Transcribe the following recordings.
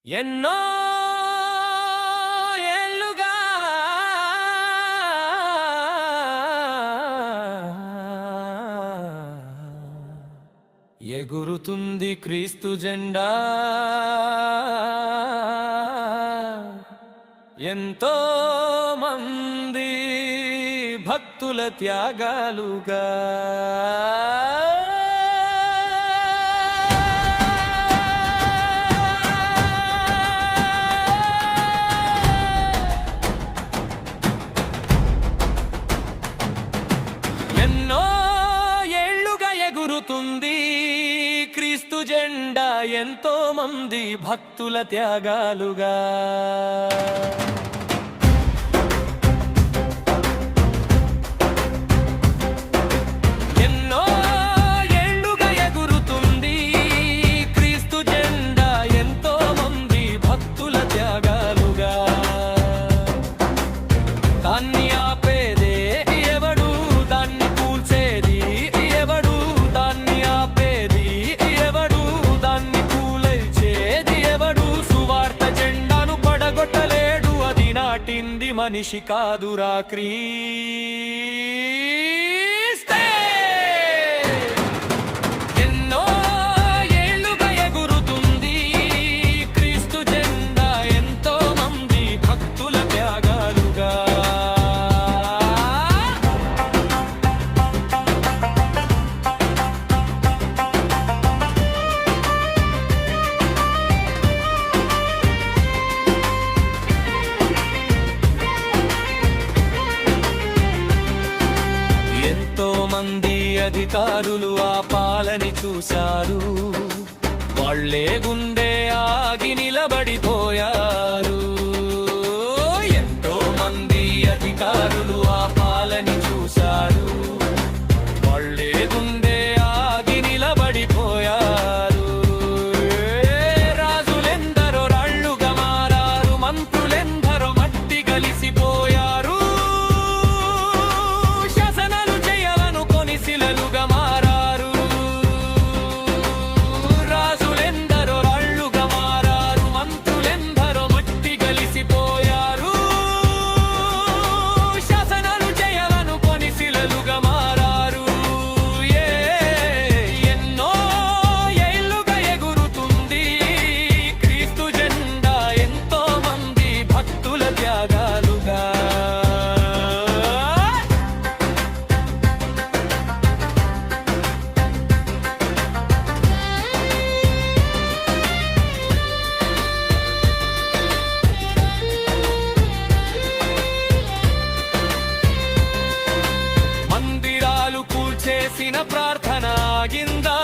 ఎన్నో ఏళ్ళుగా ఎగురుతుంది క్రీస్తు జెండా. ఎంతో మంది భక్తుల త్యాగాలుగా ఎగురుతుంది క్రీస్తు జెండా. ఎంతో మంది భక్తుల త్యాగాలుగా ఎన్నో ఏళ్ళుగా ఎగురుతుంది క్రీస్తు జెండా. ఎంతో మంది భక్తుల త్యాగాలుగా దాన్ని ఆపేదే ఎవడు, దాన్ని కూల్చేది ఎవడు, దాన్ని ఆపేది ఎవడు, దాన్ని కూల్చేది ఎవడు. సువార్త జెండాను పడగొట్టలేడు, అది నాటింది మనిషి కాదురా క్రీస్తే. ఎన్నో ఏళ్ళుగా ఎగురుతుంది క్రీస్తు జెండా. ఎంతో మంది భక్తుల త్యాగాలుగా ఎంతో మంది అధికారులు ఆ పాలని చూశారు, వాళ్ళే గుండె ఆగి నిలబడిపోయారు. ఎంతో మంది అధికారులు ఆ పాలని చూశారు, వాళ్ళే గుండె ఆగి నిలబడిపోయారు. రాజులెందరో రాళ్ళుగా మారారు, మంత్రులెందరో మట్టి కలిసిపోయారు. శిలలుగా మారారు, రాజులెందరో రాళ్ళుగా మారారు, మంత్రులెందరో మట్టి కలిసిపోయారు. శాసనాలు జయాలను కొని శిలలుగా మారారు. ఎన్నో ఏళ్ళుగా ఎగురుతుంది క్రీస్తు జెండా. ఎంతో మంది భక్తుల త్యాగాలుగా చేసిన ప్రార్థన ఆగిందా,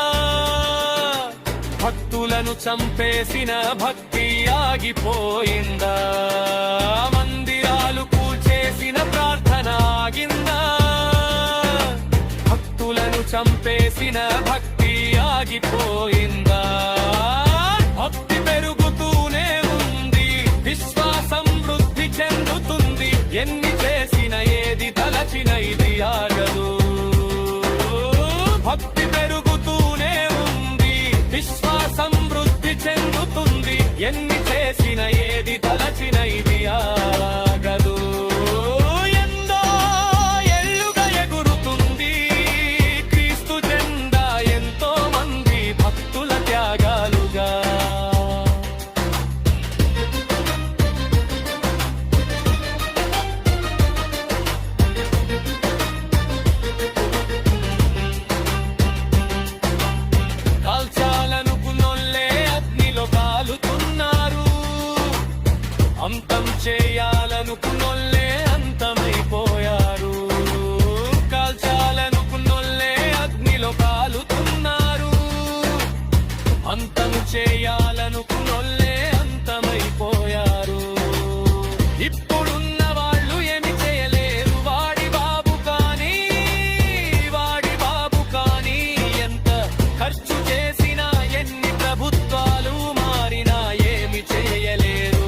భక్తులను చంపేసిన భక్తి ఆగిపోయిందా. మందిరాలు కూల్చేసిన ప్రార్థన ఆగిందా, భక్తులను చంపేసిన భక్తి ఆగిపోయిందా. భక్తి పెరుగుతూనే ఉంది, విశ్వాసం వృద్ధి చెందుతుంది. ఎన్ని చేసిన ఏది తలచిన ఇది ఆగదు. భక్తి పెరుగుతూనే ఉంది, విశ్వాసం వృద్ధి చెందుతుంది. ఎన్ని చేసిన ఏది తలచిన ఇది ఆగదు. ఎంతో ఏళ్ళుగా ఎగురుతుంది క్రీస్తు జెండా. ఎంతో మంది భక్తుల త్యాగాలుగా అంతం చేయాలనుకున్నోళ్ళే అంతమైపోయారు. కాల్చాలనుకున్నోళ్ళే అగ్నిలో కాలుతున్నారు. అంతం చేయాలనుకున్నోళ్ళే అంతమైపోయారు. ఇప్పుడున్న వాళ్ళు ఏమి చేయలేరు. వాడి బాబు కానీ ఎంత ఖర్చు చేసినా, ఎన్ని ప్రభుత్వాలు మారినా ఏమి చేయలేరు.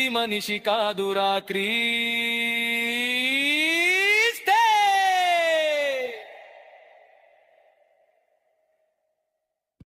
మనిషి కాదు రాత్రి